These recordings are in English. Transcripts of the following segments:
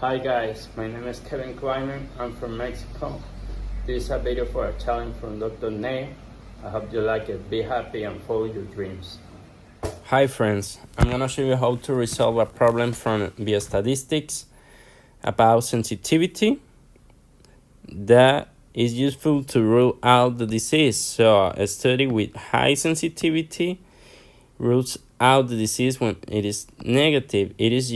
Hi guys, my name is Kevin Kleiner. I'm from Mexico. This is a video for a challenge from Dr. Ney. I hope you like it. Be happy and follow your dreams. Hi friends, I'm gonna show you how to resolve a problem from biostatistics about sensitivity that is useful to rule out the disease. So a study with high sensitivity rules out the disease when it is negative. It is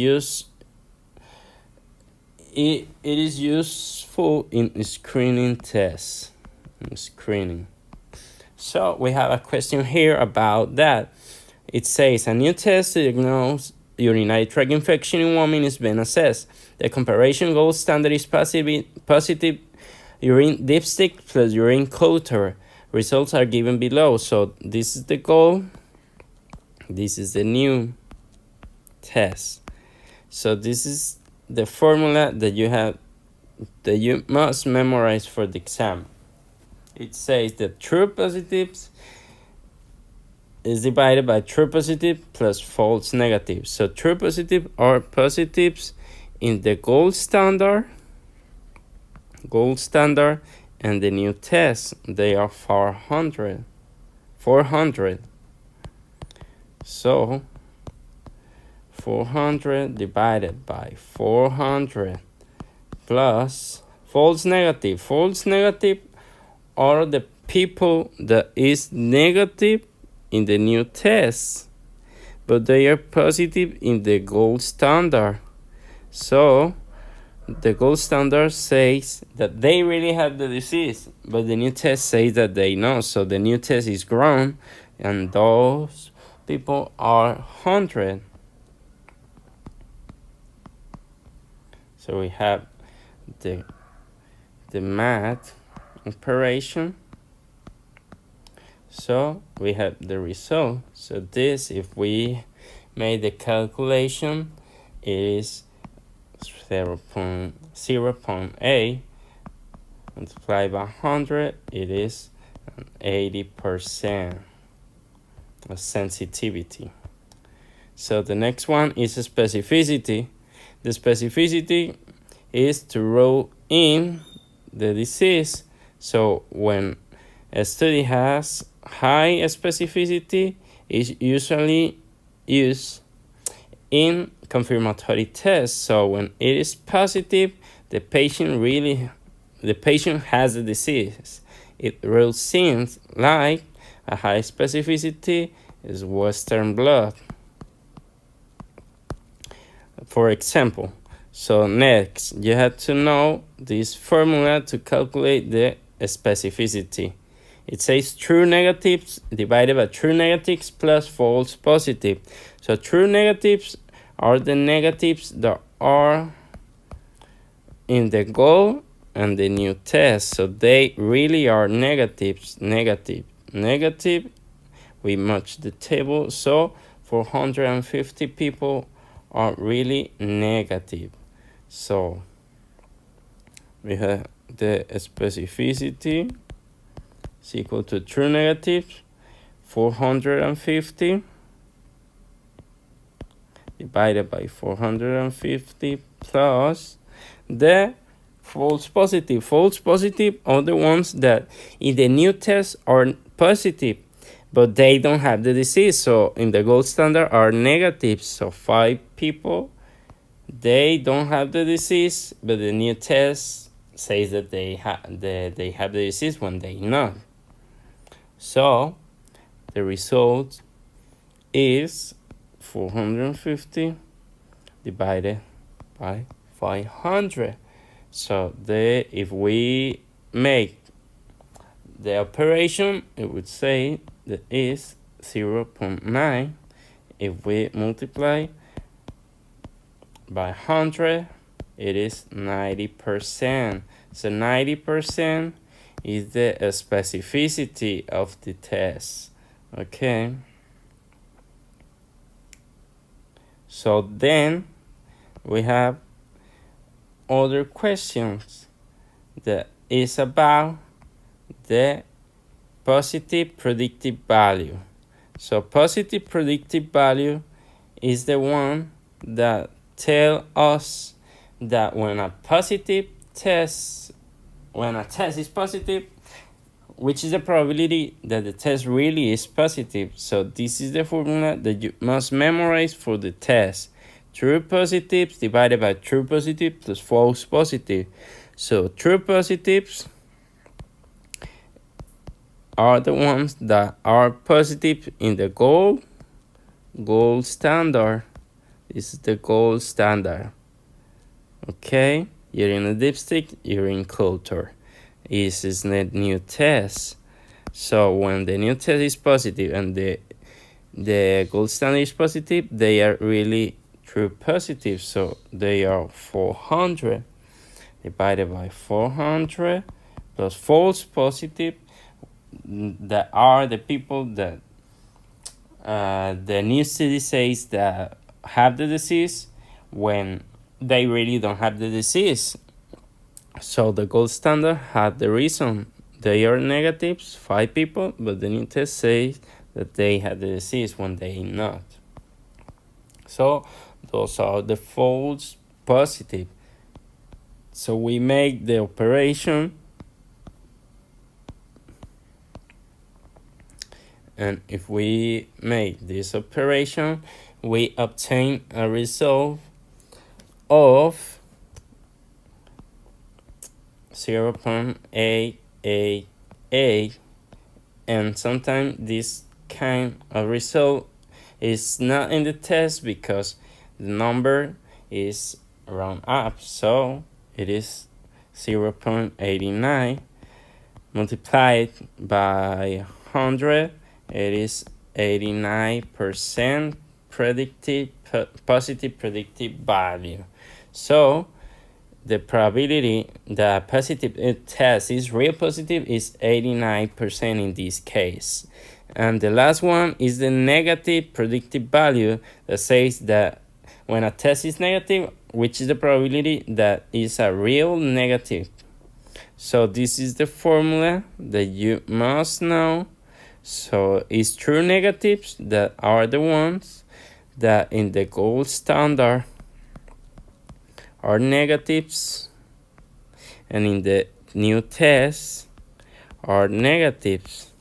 useful in screening tests. So we have a question here about that. It says a new test to diagnose urinary tract infection in women is being assessed. The comparison gold standard is positive urine dipstick plus urine culture. Results are given below. So this is the goal. This is the new test. So this is the formula that you must memorize for the exam. It says that true positives is divided by true positive plus false negative. So true positive are positives in the gold standard, and the new test, they are 400. So 400 divided by 400 plus false negative. False negative are the people that is negative in the new test, but they are positive in the gold standard. So the gold standard says that they really have the disease, but the new test says that they know. So the new test is grown, and those people are 100. So we have the math operation. So we have the result. So this, if we made the calculation, is 0.8 multiplied by 100. It is 80% of sensitivity. So the next one is a specificity. The specificity is to rule in the disease. So when a study has high specificity, is usually used in confirmatory tests. So when it is positive, the patient has the disease. It rules in, like a high specificity is Western blot, for example. So next, you have to know this formula to calculate the specificity. It says true negatives divided by true negatives plus false positive. So true negatives are the negatives that are in the goal and the new test. So they really are negatives. Negative. We match the table. So 450 people are really negative. So we have the specificity is equal to true negatives 450 divided by 450 plus the false positive. False positive are the ones that in the new test are positive, but they don't have the disease. So in the gold standard are negative. So 5 people, they don't have the disease, but the new test says that they have the disease when they not. So the result is 450 divided by 500. So if we make the operation, it would say that is 0.9. If we multiply by 100, it is 90%. So 90% is the specificity of the test. Okay. So then we have other questions that is about the positive predictive value. So positive predictive value is the one that tell us that when a test is positive, which is the probability that the test really is positive. So this is the formula that you must memorize for the test. True positives divided by true positive plus false positive. So true positives are the ones that are positive in the gold standard. This is the gold standard. Okay, you're in a dipstick, you're in culture. This is the new test. So when the new test is positive and the gold standard is positive, they are really true positive. So they are 400 divided by 400 plus false positive, that are the people that the new study says that have the disease when they really don't have the disease. So the gold standard had the reason. They are negatives, 5 people, but the new test says that they had the disease when they not. So those are the false positive. So we make the operation, and if we make this operation, we obtain a result of 0.888, and sometimes this kind of result is not in the test because the number is round up, so it is 0.89 multiplied by 100. It is 89% positive predictive value. So the probability that positive test is real positive is 89% in this case. And the last one is the negative predictive value, that says that when a test is negative, which is the probability that is a real negative. So this is the formula that you must know. So it's true negatives that are the ones that in the gold standard are negatives, and in the new test are negatives.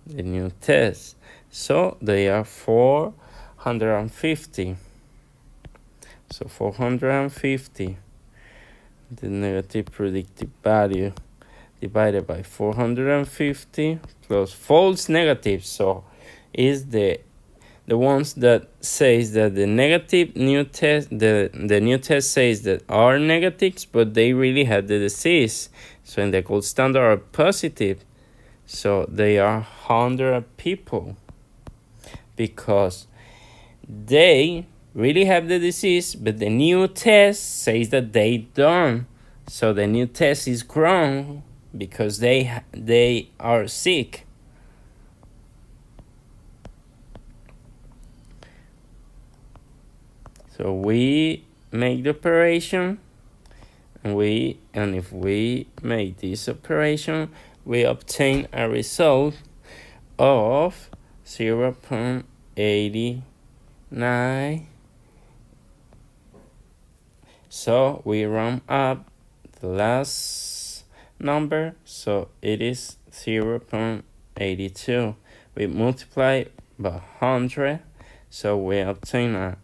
The new test, so they are 450. So 450, the negative predictive value divided by 450 plus false negatives. So is the ones that says that the negative new test, the new test says that are negatives, but they really have the disease. So in the gold standard are positive. So they are 100 people because they really have the disease, but the new test says that they don't. So the new test is wrong because they are sick. So we make the operation, and if we make this operation, we obtain a result of 0.89. So we round up the last number, so it is 0.82. We multiply by 100, so we obtain a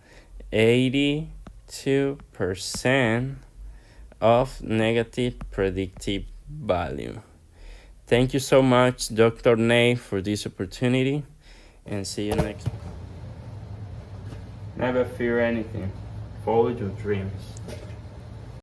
82% of negative predictive value. Thank you so much, Dr. Ney, for this opportunity, and see you next time. Never fear anything. Follow your dreams.